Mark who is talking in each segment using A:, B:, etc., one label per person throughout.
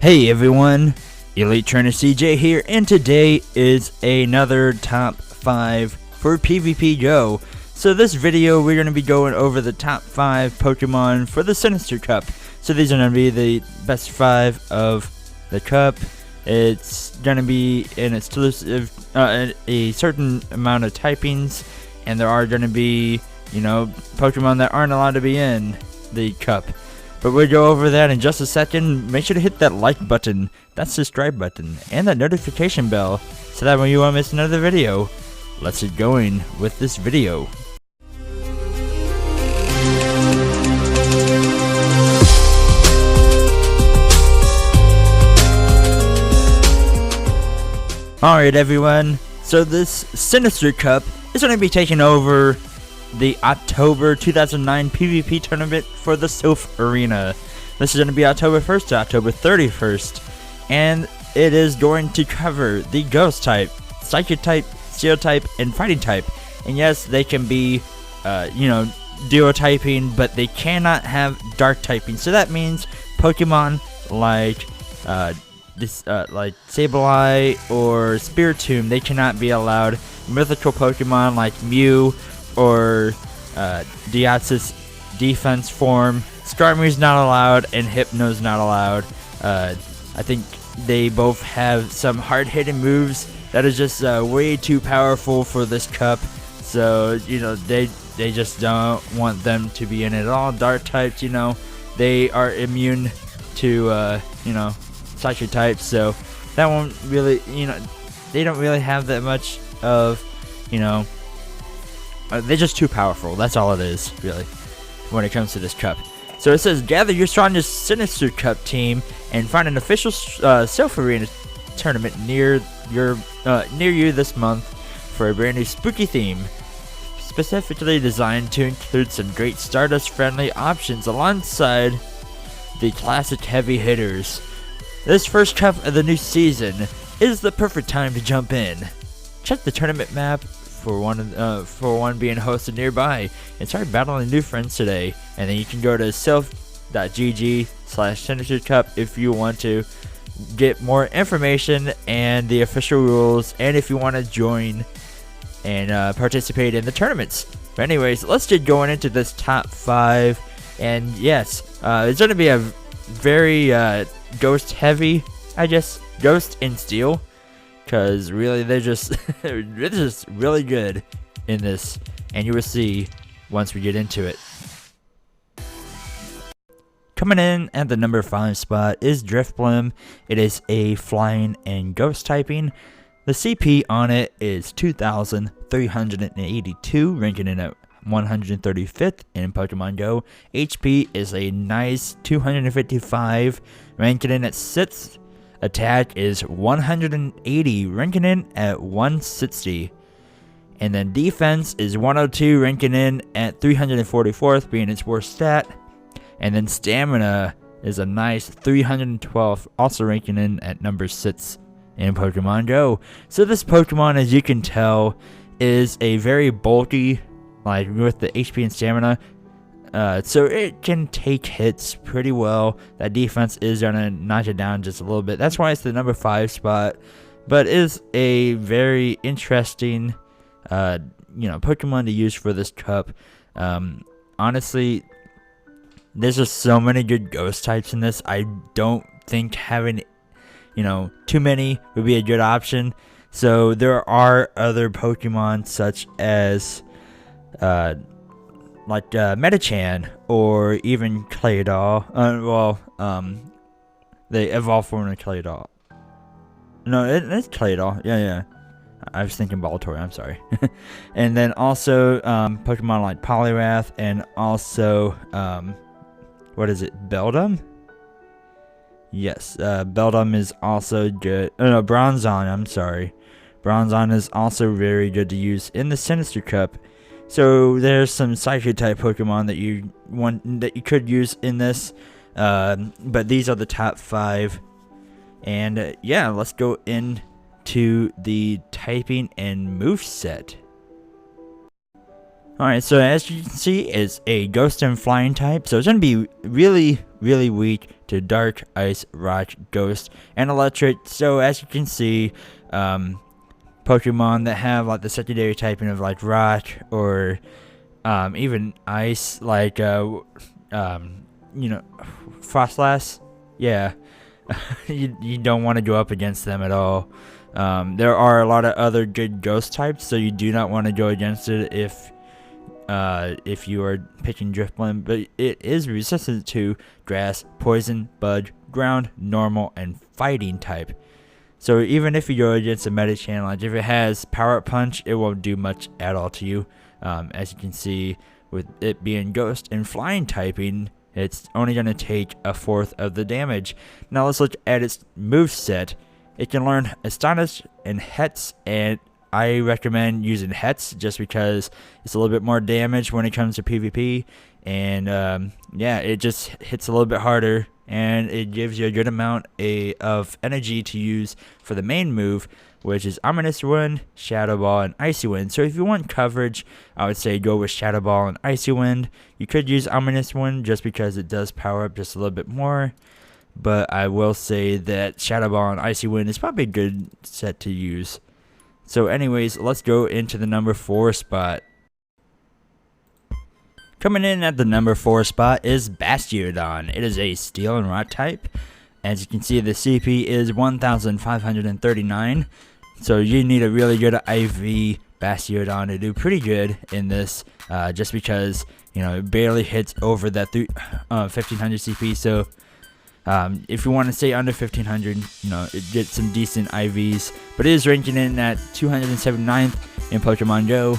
A: Hey everyone, Elite Trainer CJ here, and today is another top 5 for PvP Go. So this video we're going to be going over the top 5 Pokemon for the Sinister Cup. So these are going to be the best 5 of the cup. It's going to be an exclusive, a certain amount of typings, and there are going to be, Pokemon that aren't allowed to be in the cup. But we'll go over that in just a second. Make sure to hit that like button, that subscribe button, and that notification bell, so that when you won't miss another video. Let's get going with this video. Alright everyone, so this Sinister Cup is going to be taking over the October 2009 PvP tournament for the Sylph Arena. This is going to be October 1st to October 31st, and it is going to cover the Ghost type, Psychic type, Steel type, and Fighting type. And yes, they can be, duo typing, but they cannot have Dark typing. So that means Pokemon like like Sableye or Spiritomb, they cannot be allowed. Mythical Pokemon like Mew or Deoxys defense form, Skarmory's not allowed, and Hypno's not allowed. I think they both have some hard-hitting moves that is just way too powerful for this cup. So they just don't want them to be in it at all. Dark types, they are immune to Psychic types, so that won't really, they don't really have that much of, they're just too powerful. That's all it is, really, when it comes to this cup. So it says, gather your strongest Sinister Cup team and find an official Sylph Arena tournament near you this month for a brand new spooky theme, specifically designed to include some great Stardust-friendly options alongside the classic heavy hitters. This first cup of the new season is the perfect time to jump in. Check the tournament map for one being hosted nearby and start battling new friends today. And then you can go to sylph.gg/Sinister Cup if you want to get more information and the official rules, and if you want to join and participate in the tournaments. But anyways, let's get going into this top 5. And yes, it's going to be a very Ghost heavy, I guess, Ghost and Steel, because really they're just really good in this, and you will see once we get into it. Coming in at the number 5 spot is Drifblim. It is a flying and ghost typing. The CP on it is 2,382, ranking it at 135th in Pokemon Go. HP is a nice 255, ranking in at 6th. Attack is 180, ranking in at 160. And then defense is 102, ranking in at 344th, being its worst stat. And then stamina is a nice 312, also ranking in at number 6 in Pokemon Go. So this Pokemon, as you can tell, is a very bulky, like with the HP and stamina, so it can take hits pretty well. That defense is gonna knock it down just a little bit. That's why it's the number 5 spot, but is a very interesting Pokemon to use for this cup. Honestly, there's just so many good ghost types in this. I don't think having too many would be a good option. So there are other Pokemon such as like Metachan or even Claydol. They evolve from a Claydol. No, it's Claydol. Yeah. I was thinking Baltor, I'm sorry. And then also Pokemon like Poliwrath, and also what is it, Beldum? Yes, Beldum is also good. No, Bronzong, I'm sorry. Bronzong is also very good to use in the Sinister Cup. So there's some Psychic type Pokemon that you could use in this, but these are the top 5. And yeah, let's go into the typing and moveset. Alright, so as you can see, it's a Ghost and Flying type, so it's going to be really weak to Dark, Ice, Rock, Ghost, and Electric. So as you can see, Pokemon that have like the secondary typing of like Rock or even Ice, like Frostlass, yeah, you don't want to go up against them at all. There are a lot of other good Ghost types, so you do not want to go against it if you are picking Drifblim, but it is resistant to Grass, Poison, Bug, Ground, Normal, and Fighting type. So even if you go against a Meta Challenge, if it has Power Up Punch, it won't do much at all to you. As you can see, with it being Ghost and Flying typing, it's only going to take 1/4 of the damage. Now let's look at its moveset. It can learn Astonish and Hetz, and I recommend using Hetz just because it's a little bit more damage when it comes to PvP, and yeah, it just hits a little bit harder, and it gives you a good amount of energy to use for the main move, which is Ominous Wind, Shadow Ball, and Icy Wind. So if you want coverage, I would say go with Shadow Ball and Icy Wind. You could use Ominous Wind just because it does power up just a little bit more, but I will say that Shadow Ball and Icy Wind is probably a good set to use. So anyways, let's go into the number 4 spot. Coming in at the number 4 spot is Bastiodon. It is a Steel and Rock type. As you can see, the CP is 1,539. So you need a really good IV Bastiodon to do pretty good in this, just because, you know, it barely hits over that 1,500 CP. So if you want to stay under 1,500, you know, it gets some decent IVs. But it is ranking in at 279th in Pokemon Go.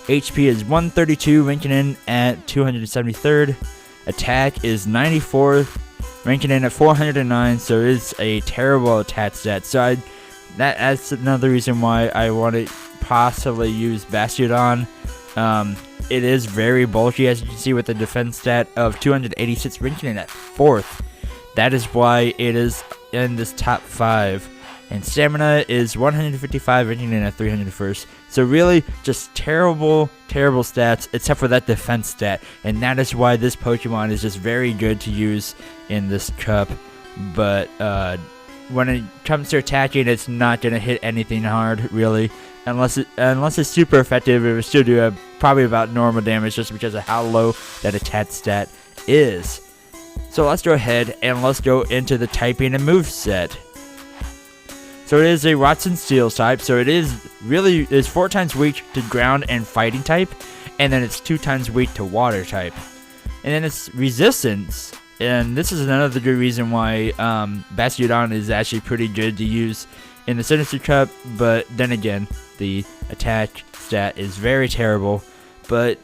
A: HP is 132, ranking in at 273rd. Attack is 94th, ranking in at 409. So it's a terrible attack stat. So that's another reason why I want to possibly use Bastiodon. It is very bulky, as you can see, with the defense stat of 286, ranking in at 4th. That is why it is in this top 5. And stamina is 155, ranking in at 301st. So really, just terrible stats, except for that defense stat. And that is why this Pokemon is just very good to use in this cup. But when it comes to attacking, it's not going to hit anything hard, really. Unless it's super effective, it will still do probably about normal damage just because of how low that attack stat is. So let's go ahead and let's go into the typing and moveset. So it is a Rocks and Steel type, so it is 4 times weak to Ground and Fighting type, and then it's 2 times weak to Water type. And then its resistance, and this is another good reason why Bastiodon is actually pretty good to use in the Sinister Cup, but then again, the attack stat is very terrible, but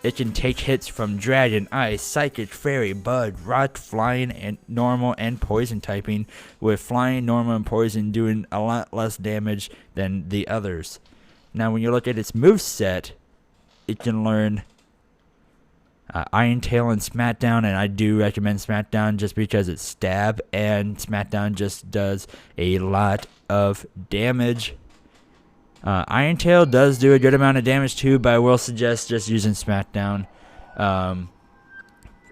A: it can take hits from Dragon, Ice, Psychic, Fairy, Bug, Rock, Flying, and Normal, and Poison typing, with Flying, Normal, and Poison doing a lot less damage than the others. Now, when you look at its moveset, it can learn Iron Tail and Smackdown, and I do recommend Smackdown just because it's stab, and Smackdown just does a lot of damage. Iron Tail does do a good amount of damage too, but I will suggest just using Smackdown. And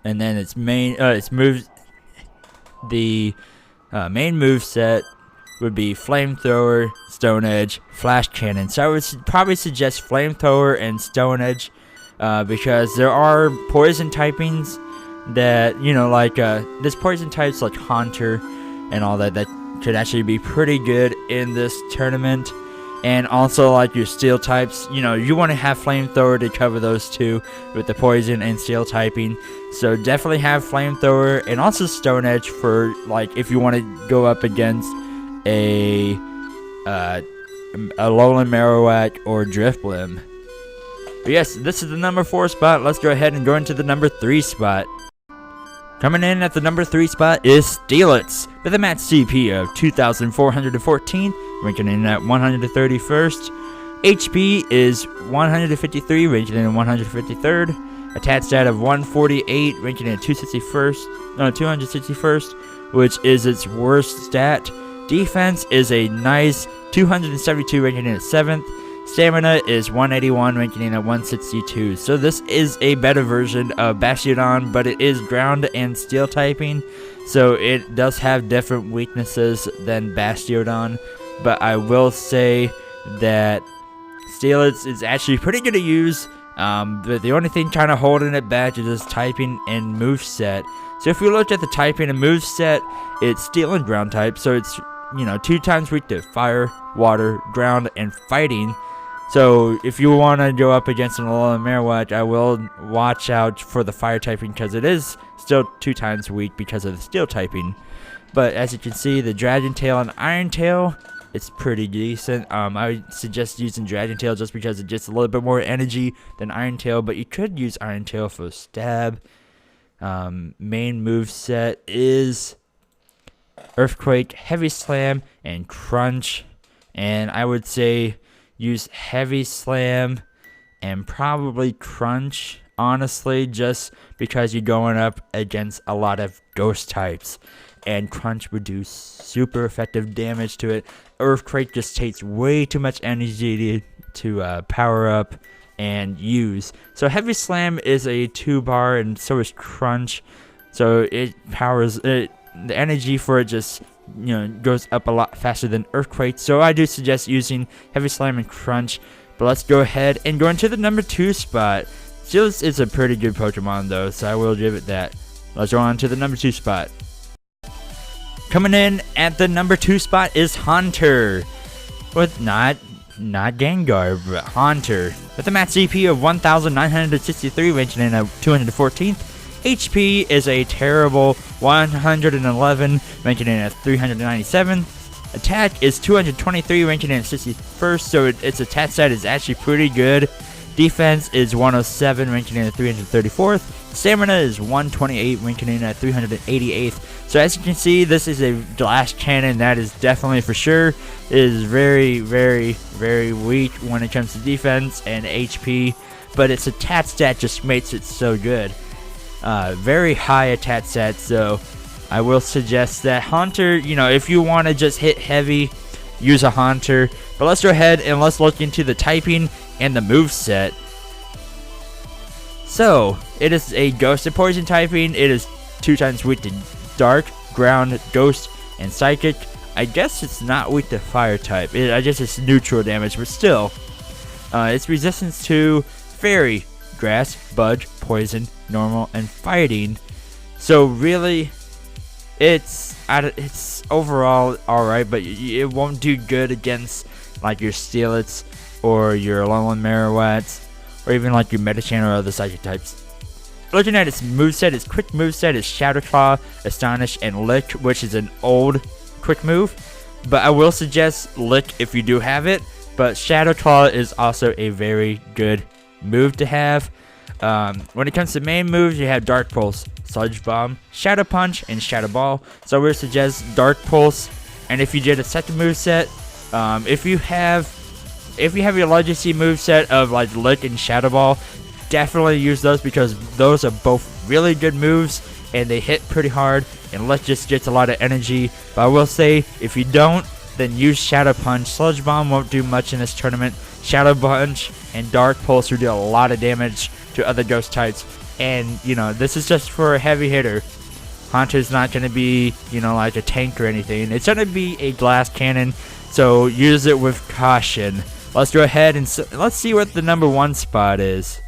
A: then its main moveset would be Flamethrower, Stone Edge, Flash Cannon. So I would probably suggest Flamethrower and Stone Edge, because there are poison typings that, you know, like this poison types like Haunter and all that could actually be pretty good in this tournament. And also, like your steel types, you know, you want to have Flamethrower to cover those two with the poison and steel typing. So definitely have Flamethrower and also Stone Edge for, like, if you want to go up against a Lowland Marowak or Drifblim. But yes, this is the number 4 spot. Let's go ahead and go into the number 3 spot. Coming in at the number 3 spot is Steelix, with a max CP of 2,414, ranking in at 131st. HP is 153, ranking in at 153rd. Attack stat of 148, ranking in at 261st, which is its worst stat. Defense is a nice 272, ranking in at 7th. Stamina is 181, ranking in at 162. So this is a better version of Bastiodon, but it is ground and steel typing. So it does have different weaknesses than Bastiodon. But I will say that Steelix is actually pretty good to use. But the only thing kind of holding it back is this typing and moveset. So if we look at the typing and moveset, it's steel and ground type. So it's, 2 times weak to fire, water, ground, and fighting. So if you want to go up against an Lowland Marowak, I will watch out for the fire typing because it is still 2 times weak because of the steel typing. But as you can see, the Dragon Tail and Iron Tail, it's pretty decent. I would suggest using Dragon Tail just because it gets a little bit more energy than Iron Tail, but you could use Iron Tail for stab. Main moveset is Earthquake, Heavy Slam, and Crunch. And I would say use Heavy Slam and probably Crunch, honestly, just because you're going up against a lot of ghost types. And Crunch would do super effective damage to it. Earthquake just takes way too much energy to power up and use. So Heavy Slam is a 2-bar, and so is Crunch. So it powers it. The energy for it just goes up a lot faster than Earthquake. So I do suggest using Heavy Slam and Crunch. But let's go ahead and go into the number 2 spot. Steelix is a pretty good Pokemon though, so I will give it that. Let's go on to the number 2 spot. Coming in at the number 2 spot is Haunter, with not Gengar, but Haunter, with a max CP of 1,963, ranking in at 214th. HP is a terrible 111, ranking in at 397. Attack is 223, ranking in at 61st, so its attack stat is actually pretty good. Defense is 107, ranking in at 334th. Stamina is 128, ranking in at 388th. So as you can see, this is a glass cannon that is definitely for sure. It is very, very, very weak when it comes to defense and HP, but its attack stat just makes it so good. Very high attack stat, so I will suggest that Haunter, if you want to just hit heavy, use a Haunter. But let's go ahead and let's look into the typing and the moveset. So, it is a Ghost and Poison typing. It is 2 times weak to Dark, Ground, Ghost, and Psychic. I guess it's not weak to Fire type. I guess it's neutral damage, but still. Its resistance to Fairy, Grass, Bug, Poison, Normal, and Fighting. So really, it's overall alright, but it won't do good against like your Steelix or your Lowland Marowak, or even like your Medicham or other Psychic types. Looking at its moveset, its quick moveset is Shadow Claw, Astonish, and Lick, which is an old quick move. But I will suggest Lick if you do have it, but Shadow Claw is also a very good move to have. When it comes to main moves, you have Dark Pulse, Sludge Bomb, Shadow Punch, and Shadow Ball. So I would suggest Dark Pulse. And if you did a second moveset, if you have your legacy moveset of like Lick and Shadow Ball, definitely use those because those are both really good moves and they hit pretty hard, and Lick just gets a lot of energy. But I will say, if you don't, then use Shadow Punch. Sludge Bomb won't do much in this tournament. Shadow Punch and Dark Pulse will do a lot of damage to other ghost types. And, this is just for a heavy hitter. Haunter's not going to be, like a tank or anything. It's going to be a glass cannon, so use it with caution. Let's go ahead and let's see what the number 1 spot is.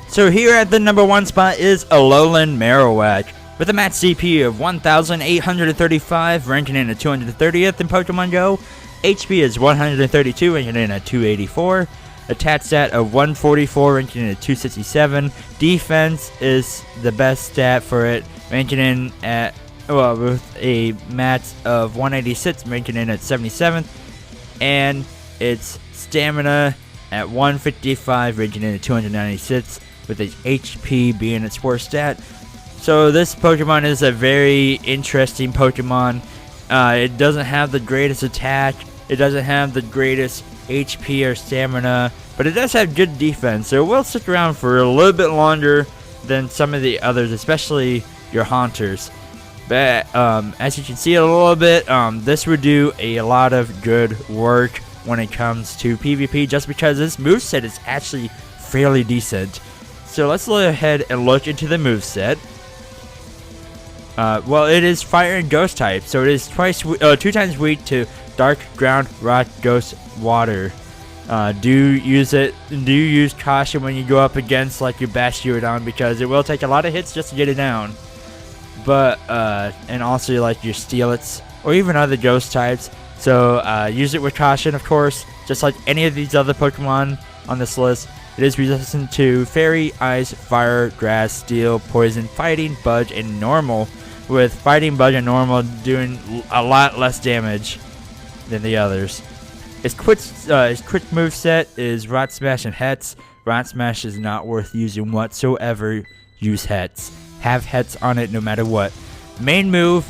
A: So here at the number 1 spot is a Lowland Marowak, with a max CP of 1,835, ranking in at 230th in Pokemon Go. HP is 132, ranking in at 284. Attack stat of 144, ranking in at 267. Defense is the best stat for it, ranking in at, with a max of 186, ranking in at 77th. And its stamina at 155, ranking in at 296, with its HP being its worst stat. So this Pokemon is a very interesting Pokemon. It doesn't have the greatest attack. It doesn't have the greatest HP or stamina, but it does have good defense. So it will stick around for a little bit longer than some of the others, especially your Haunters. But as you can see a little bit, this would do a lot of good work when it comes to PvP, just because this moveset is actually fairly decent. So let's go ahead and look into the moveset. Well, it is fire and ghost type, so it is 2 times weak to dark, ground, rock, ghost, water. Do use caution when you go up against like your Bastiodon, because it will take a lot of hits just to get it down. But and also like your Steelits or even other ghost types. So use it with caution, of course, just like any of these other Pokemon on this list. It is resistant to Fairy, Ice, Fire, Grass, Steel, Poison, Fighting, Budge, and Normal, with Fighting, Budge, and Normal doing a lot less damage than the others. Its quick moveset is Rot Smash and Hets. Rot Smash is not worth using whatsoever. Use Hets. Have Hets on it no matter what. Main move,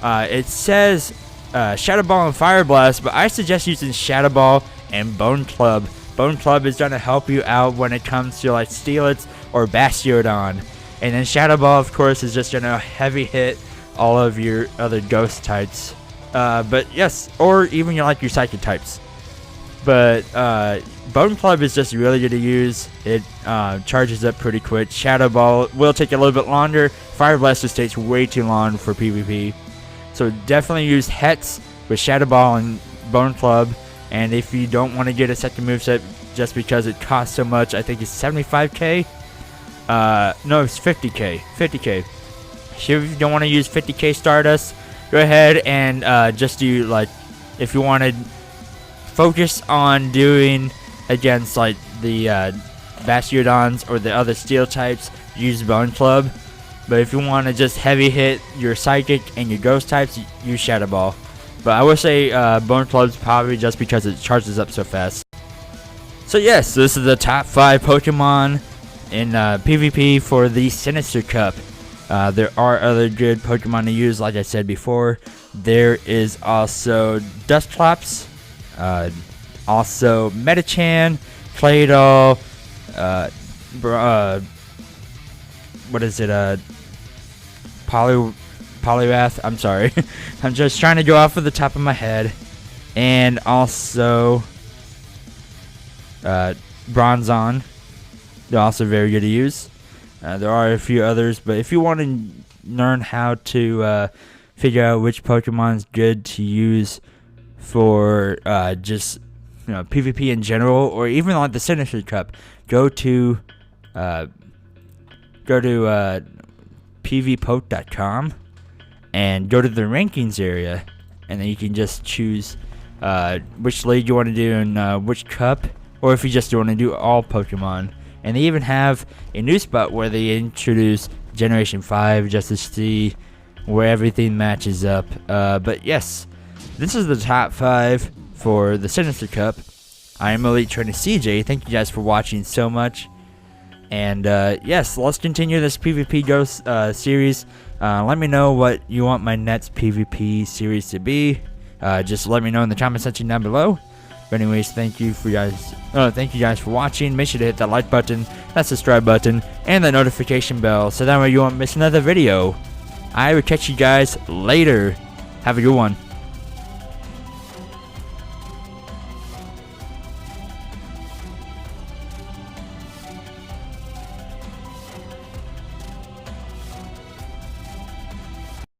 A: it says Shadow Ball and Fire Blast, but I suggest using Shadow Ball and Bone Club. Bone Club is going to help you out when it comes to like Steelits or Bastiodon. And then Shadow Ball, of course, is just going to heavy hit all of your other ghost types. But yes, or even like your psychic types. But Bone Club is just really good to use. It charges up pretty quick. Shadow Ball will take a little bit longer. Fire Blast just takes way too long for PvP. So definitely use Hets with Shadow Ball and Bone Club. And if you don't want to get a second moveset just because it costs so much, I think it's 75k. No, it's 50k. 50k. So if you don't want to use 50k Stardust, go ahead and just do like, if you want to focus on doing against like the Bastiodons or the other steel types, use Bone Club. But if you want to just heavy hit your psychic and your ghost types, use Shadow Ball. But I would say Bone Club's probably just because it charges up so fast. So yes, this is the top 5 Pokemon in PvP for the Sinister Cup. There are other good Pokemon to use, like I said before. There is also Dusclops, also Metachan, Claydol, what is it, Poliwrath, I'm sorry. I'm just trying to go off of the top of my head. And also Bronzong. They're also very good to use. There are a few others, but if you want to learn how to figure out which Pokemon is good to use for just PvP in general, or even like the Sinister Cup, go to pvpoke.com and go to the rankings area, and then you can just choose which league you want to do and which cup, or if you just want to do all Pokemon. And they even have a new spot where they introduce Generation 5 just to see where everything matches up. But yes, this is the top 5 for the Sinister Cup. I am Elite Trainer CJ. Thank you guys for watching so much. And yes, let's continue this PvP Ghost series. Let me know what you want my next PvP series to be. Just let me know in the comment section down below. But anyways, thank you guys for watching. Make sure to hit that like button, that subscribe button, and the notification bell, so that way you won't miss another video. I will catch you guys later. Have a good one.